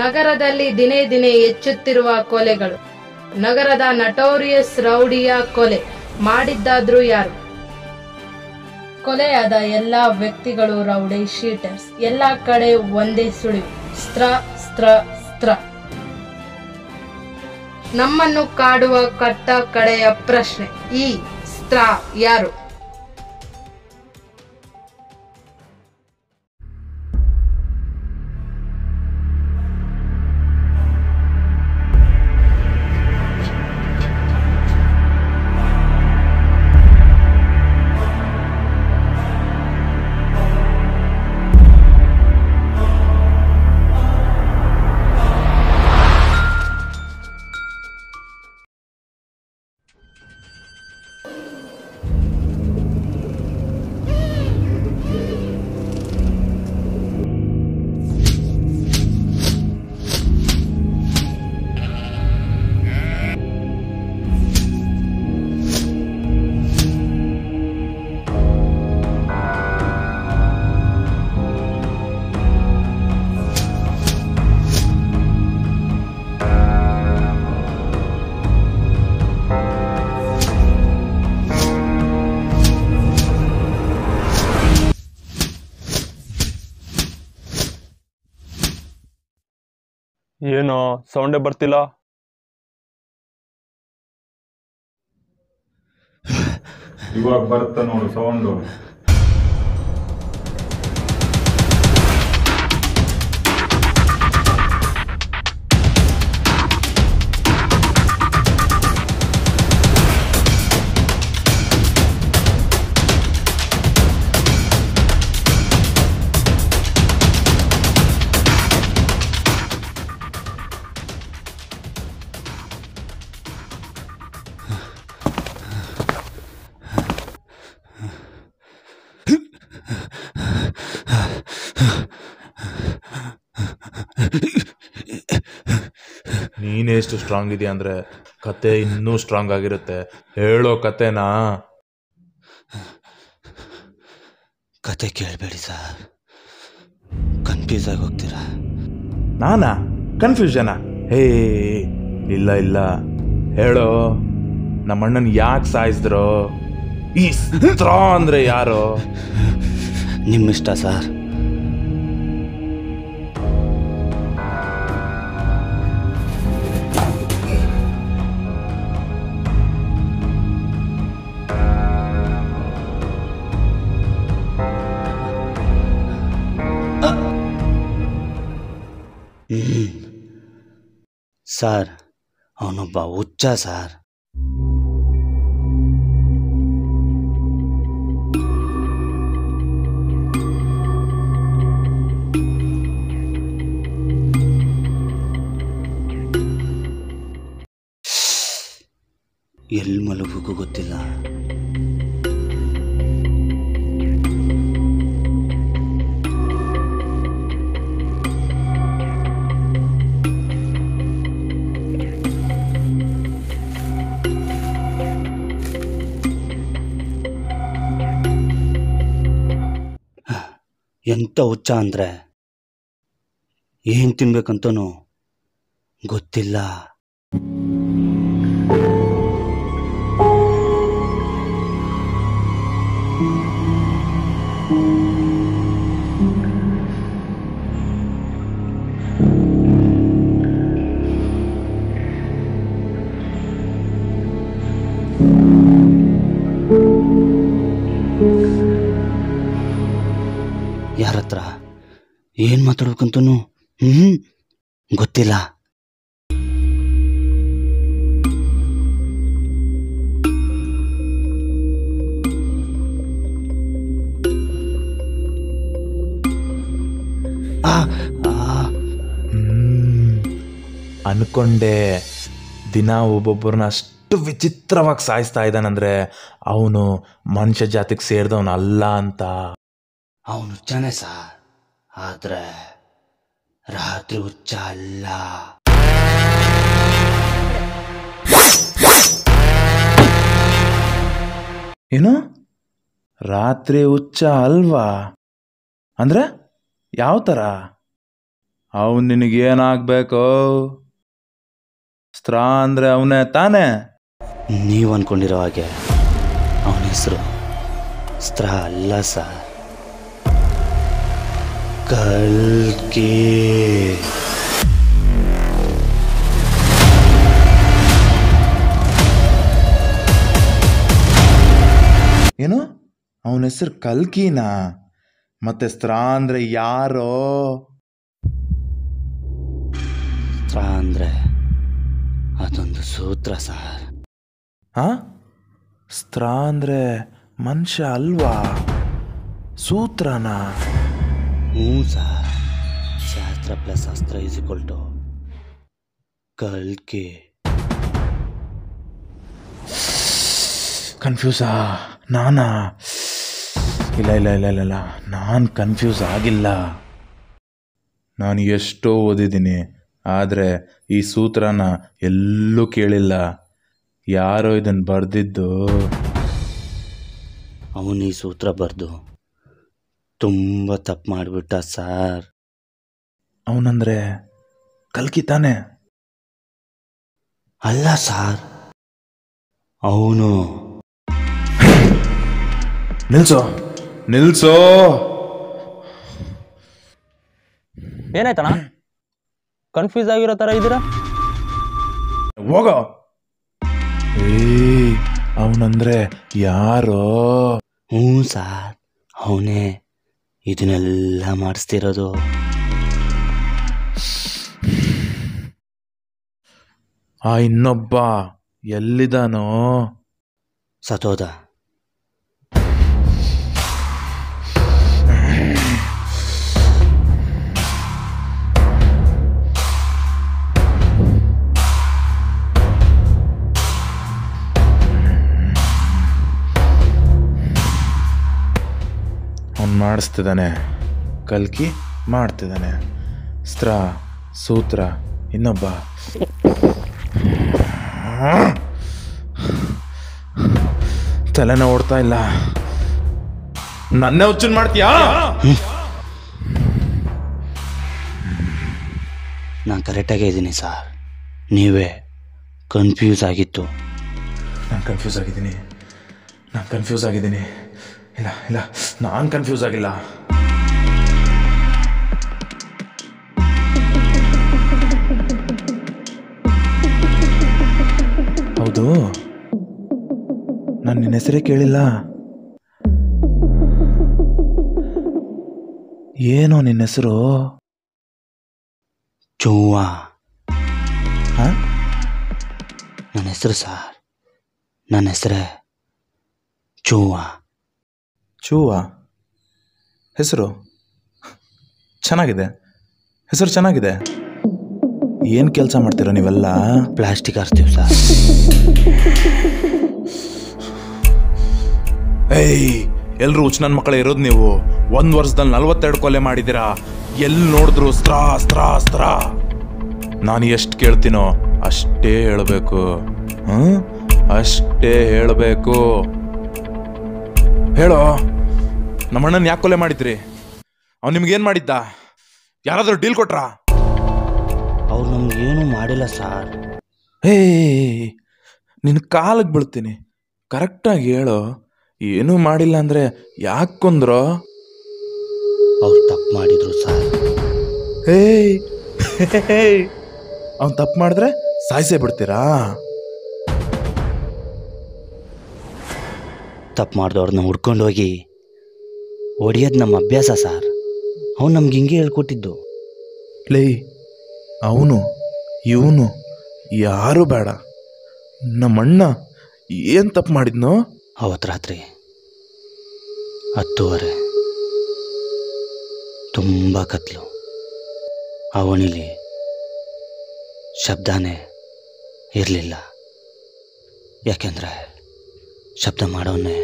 ನಗರದಲ್ಲಿ ದಿನೇ ದಿನೇ ಹೆಚ್ಚುತ್ತಿರುವ ಕೊಲೆಗಳು. ನಗರದ ನಟೋರಿಯಸ್ ರೌಡಿಯ ಕೊಲೆ ಮಾಡಿದ್ದಾದ್ರೂ ಯಾರು? ಕೊಲೆಯಾದ ಎಲ್ಲಾ ವ್ಯಕ್ತಿಗಳು ರೌಡಿ ಶೀಟರ್ಸ್. ಎಲ್ಲಾ ಕಡೆ ಒಂದೇ ಸುಳಿವು, ಸ್ತ್ರ ಸ್ತ್ರ ಸ್ತ್ರ. ನಮ್ಮನ್ನು ಕಾಡುವ ಕಟ್ಟ ಕಡೆಯ ಪ್ರಶ್ನೆ, ಈ ಸ್ತ್ರ ಯಾರು? ಏನೋ ಸೌಂಡೇ ಬರ್ತಿಲ್ಲ. ಇವಾಗ ಬರುತ್ತೆ ನೋಡು ಸೌಂಡು. ನೀನೇ ಎಷ್ಟು ಸ್ಟ್ರಾಂಗ್ ಇದೆಯಾ ಅಂದ್ರೆ ಕತೆ ಇನ್ನೂ ಸ್ಟ್ರಾಂಗ್ ಆಗಿರುತ್ತೆ. ಹೇಳೋ ಕತೆನಾ? ಕತೆ ಕೇಳಬೇಡಿ ಸರ್, ಕನ್ಫ್ಯೂಸ್ ಆಗಿ ಹೋಗ್ತೀರಾ. ನಾನಾ ಕನ್ಫ್ಯೂಷನಾ? ಹೇ ಇಲ್ಲ ಇಲ್ಲ, ಹೇಳೋ. ನಮ್ಮಣ್ಣನ್ ಯಾಕೆ ಸಾಯಿಸಿದ್ರು? ಈ ಸ್ತ್ರ ಅಂದ್ರೆ ಯಾರು? ನಿಮ್ಮಿಷ್ಟ ಸರ್. ಸರ್, ಅವನೊಬ್ಬ ಹುಚ್ಚ ಸರ್. ಎಲ್ಲಿ ಮಲಗಬೇಕು ಗೊತ್ತಿಲ್ಲ. ಎಂಥ ಹುಚ್ಚ ಅಂದರೆ ಏನು ತಿನ್ಬೇಕಂತನೂ ಗೊತ್ತಿಲ್ಲ. ಯಾರ ಹತ್ರ ಏನು ಮಾತಾಡ್ಬೇಕಂತನೂ ಗೊತ್ತಿಲ್ಲ. ಅನ್ಕೊಂಡೆ ದಿನ ಒಬ್ಬೊಬ್ಬರನ್ನ ಅಷ್ಟು ವಿಚಿತ್ರವಾಗಿ ಸಾಯಿಸ್ತಾ ಇದ್ದಾನಂದ್ರೆ ಅವನು ಮನುಷ್ಯ ಜಾತಿಗೆ ಸೇರಿದವನಲ್ಲ ಅಂತ. ಅವನು ಹುಚ್ಚನೇ ಸರ್, ಆದ್ರೆ ರಾತ್ರಿ ಹುಚ್ಚ ಅಲ್ಲ. ಏನು? ರಾತ್ರಿ ಹುಚ್ಚ ಅಲ್ವಾ? ಅಂದ್ರೆ ಯಾವ ಥರ? ಅವನು ನಿನಗೇನಾಗಬೇಕು? ಸ್ತ್ರ ಅಂದರೆ ಅವನೇ ತಾನೇ? ನೀವು ಅನ್ಕೊಂಡಿರೋ ಹಾಗೆ ಅವನ ಹೆಸರು ಸ್ತ್ರ ಅಲ್ಲ ಸರ್, ಕಲ್ಕಿ. ಏನು? ಅವನ ಹೆಸರು ಕಲ್ಕಿನಾ? ಮತ್ತೆ ಸ್ತ್ರ ಅಂದರೆ ಯಾರೋ? ಸ್ತ್ರ ಅಂದರೆ ಅದೊಂದು ಸೂತ್ರ ಸರ್. ಹಾ? ಸ್ತ್ರ ಅಂದರೆ ಮನುಷ್ಯ ಅಲ್ವಾ? ಸೂತ್ರನಾ? ಹ್ಞೂ ಸರ್. ಶಾಸ್ತ್ರ ಪ್ಲಸ್ ಅಸ್ತ್ರ ಈಸ್ ಈಕ್ವಲ್ ಟು ಕಲ್ಕಿ. ಕನ್ಫ್ಯೂಸಾ? ನಾನಾ? ಇಲ್ಲ ಇಲ್ಲ ಇಲ್ಲ ಇಲ್ಲ ಇಲ್ಲ, ನಾನು ಕನ್ಫ್ಯೂಸ್ ಆಗಿಲ್ಲ. ನಾನು ಎಷ್ಟೋ ಓದಿದ್ದೀನಿ, ಆದರೆ ಈ ಸೂತ್ರನ ಎಲ್ಲೂ ಕೇಳಿಲ್ಲ. ಯಾರೋ ಇದನ್ನು ಬರೆದಿದ್ದು. ಅವನು ಈ ಸೂತ್ರ ಬರೆದು ತುಂಬ ತಪ್ಪು ಮಾಡಿಬಿಟ್ಟ ಸರ್. ಅವನಂದ್ರೆ ಕಲ್ಕಿ ತಾನೆ? ಅಲ್ಲ ಸರ್, ಅವನು ನಿಲ್ಸೋ ನಿಲ್ಸೋ. ಏನಾಯ್ತಣ್ಣ? ಕನ್ಫ್ಯೂಸ್ ಆಗಿರೋ ಥರ ಇದ್ದೀರಾ? ಹೋಗೋ. ಅವನಂದ್ರೆ ಯಾರೋ? ಹ್ಞೂ ಸರ್, ಅವನೇ ಇದನ್ನೆಲ್ಲ ಮಾಡಿಸ್ತಿರೋದು. ಆ ಇನ್ನೊಬ್ಬ ಎಲ್ಲಿದಾನೋ? ಸತೋದ. ಅವನು ಮಾಡಿಸ್ತಿದ್ದಾನೆ, ಕಲ್ಕಿ ಮಾಡ್ತಿದ್ದಾನೆ. ಸ್ತ್ರ, ಸೂತ್ರ, ಇನ್ನೊಬ್ಬ. ತಲೆನ ಓಡ್ತಾ ಇಲ್ಲ. ನನ್ನೇ ಹುಚ್ಚನ್ ಮಾಡ್ತೀಯಾ? ನಾನು ಕರೆಕ್ಟಾಗೇ ಇದ್ದೀನಿ ಸರ್, ನೀವೇ ಕನ್ಫ್ಯೂಸ್ ಆಗಿತ್ತು. ನಾನು ಕನ್ಫ್ಯೂಸ್ ಆಗಿದ್ದೀನಿ. ಇಲ್ಲ ಇಲ್ಲ, ನಾನು ಕನ್ಫ್ಯೂಸ್ ಆಗಿಲ್ಲ. ಹೌದು, ನಾನು ನಿನ್ನ ಹೆಸರೇ ಕೇಳಿಲ್ಲ. ಏನೋ ನಿನ್ನ ಹೆಸರು? ಚೂವ. ಹಾ? ನನ್ನ ಹೆಸರು ಸರ್, ನನ್ನ ಹೆಸರೇ ಚೂವ. ಚೂವ ಹೆಸರು ಚೆನ್ನಾಗಿದೆ. ಏನು ಕೆಲಸ ಮಾಡ್ತೀರಾ ನೀವೆಲ್ಲ? ಪ್ಲಾಸ್ಟಿಕ್ ಆರ್ತೀವಿ ಸರ್. ಎಲ್ರು ಹುಚ್ಚ ನನ್ನ ಮಕ್ಕಳೇ ಇರೋದು ನೀವು. 1 ವರ್ಷದಲ್ಲಿ 42 ಕೊಲೆ ಮಾಡಿದ್ದೀರಾ. ಎಲ್ಲಿ ನೋಡಿದ್ರು ಸ್ತ್ರ. ನಾನು ಎಷ್ಟು ಕೇಳ್ತೀನೋ ಅಷ್ಟೇ ಹೇಳಬೇಕು. ಅಷ್ಟೇ ಹೇಳಬೇಕು. ಹೇಳೋ, ನಮ್ಮಣ್ಣನ ಯಾಕೆ ಕೊಲೆ ಮಾಡಿದ್ರಿ? ಅವ್ನು ನಿಮ್ಗೇನು ಮಾಡಿದ್ದ? ಯಾರಾದರೂ ಡೀಲ್ ಕೊಟ್ರಾ? ಅವ್ರು ನಮ್ಗೇನು ಮಾಡಿಲ್ಲ ಸರ್. ನಿನ್ನ ಕಾಲಿಗೆ ಬೀಳ್ತೀನಿ, ಕರೆಕ್ಟಾಗಿ ಹೇಳೋ. ಏನೂ ಮಾಡಿಲ್ಲ ಅಂದರೆ ಯಾಕೆ ಕೊಂದ್ರೋ? ಅವ್ರು ತಪ್ಪು ಮಾಡಿದ್ರು ಸರ್. ಅವ್ನು ತಪ್ಪು ಮಾಡಿದ್ರೆ ಸಾಯಿಸೇ ಬಿಡ್ತೀರಾ? ತಪ್ಪು ಮಾಡಿದವ್ರನ್ನ ಹುಡ್ಕೊಂಡು ಹೋಗಿ ಹೊಡಿಯೋದು ನಮ್ಮ ಅಭ್ಯಾಸ ಸರ್. ಅವ್ನು ನಮ್ಗೆ ಹಿಂಗೆ ಹೇಳ್ಕೊಟ್ಟಿದ್ದು. ಅವನು ಇವನು ಯಾರು ಬೇಡ. ನಮ್ಮಣ್ಣ ಏನು ತಪ್ಪು ಮಾಡಿದ್ನೋ? ಅವತ್ತು ರಾತ್ರಿ 10:30 ತುಂಬ ಕತ್ಲು. ಅವನಿಲಿ ಶಬ್ದನೇ ಇರಲಿಲ್ಲ. ಯಾಕೆಂದರೆ ಶಬ್ದ ಮಾಡೋನ್ನೇ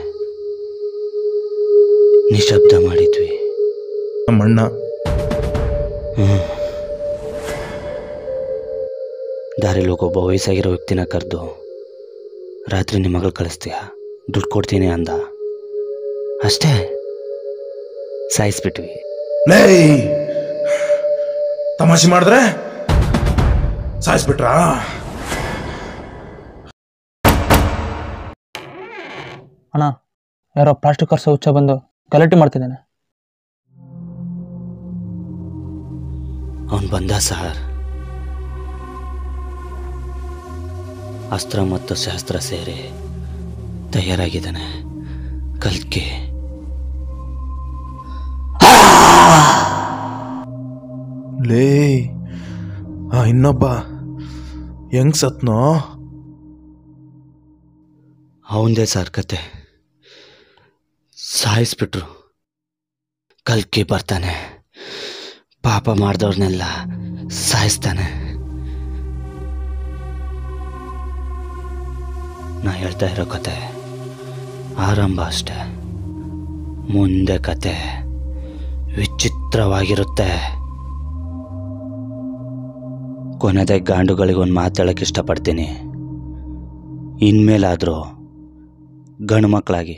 ನಿಶಬ್ದ ಮಾಡಿದ್ವಿ. ನಮ್ಮಣ್ಣ ದಾರಿಲಿ ಒಬ್ಬ ವಯಸ್ಸಾಗಿರೋ ವ್ಯಕ್ತಿನ ಕರೆದು, ರಾತ್ರಿ ನಿಮ್ಮ ಮಗಳು ಕಳಿಸ್ತೀಯ, ದುಡ್ಡು ಕೊಡ್ತೀನಿ ಅಂದ. ಅಷ್ಟೇ, ಸಾಯಿಸ್ಬಿಟ್ವಿ. ತಮಾಷೆ ಮಾಡಿದ್ರೆ ಸಾಯಿಸ್ಬಿಟ್ರಾ? ಅಣ್ಣ, ಯಾರೋ ಪ್ಲಾಸ್ಟಿಕ್ ಕರ್ಸ ಹುಚ್ಚ ಬಂದು ಗಲಾಟೆ ಮಾಡ್ತಿದ್ದಾನೆ. ಅವನು ಬಂದ ಸರ್. ಅಸ್ತ್ರ ಮತ್ತು ಶಾಸ್ತ್ರ ಸೇರಿ ತಯಾರಾಗಿದ್ದಾನೆ. ಕಲ್ಕಿ ಲೇ, ಇನ್ನೊಬ್ಬ ಹೆಂಗ್ ಸತ್ನೋ? ಅವಂದೇ ಸರ್ ಕತೆ. ಸಾಯಿಸ್ಬಿಟ್ರು. ಕಲ್ಕಿ ಬರ್ತಾನೆ, ಪಾಪ ಮಾಡಿದವ್ರನ್ನೆಲ್ಲ ಸಾಯಿಸ್ತಾನೆ. ನಾ ಹೇಳ್ತಾ ಇರೋ ಕತೆ ಆರಂಭ ಅಷ್ಟೆ. ಮುಂದೆ ಕತೆ ವಿಚಿತ್ರವಾಗಿರುತ್ತೆ. ಕೊನೆದಾಗಿ ಗಾಂಡುಗಳಿಗೆ ಒಂದು ಮಾತು ಹೇಳಕ್ಕೆ ಇಷ್ಟಪಡ್ತೀನಿ. ಇನ್ಮೇಲಾದರೂ ಗಂಡು ಮಕ್ಕಳಾಗಿ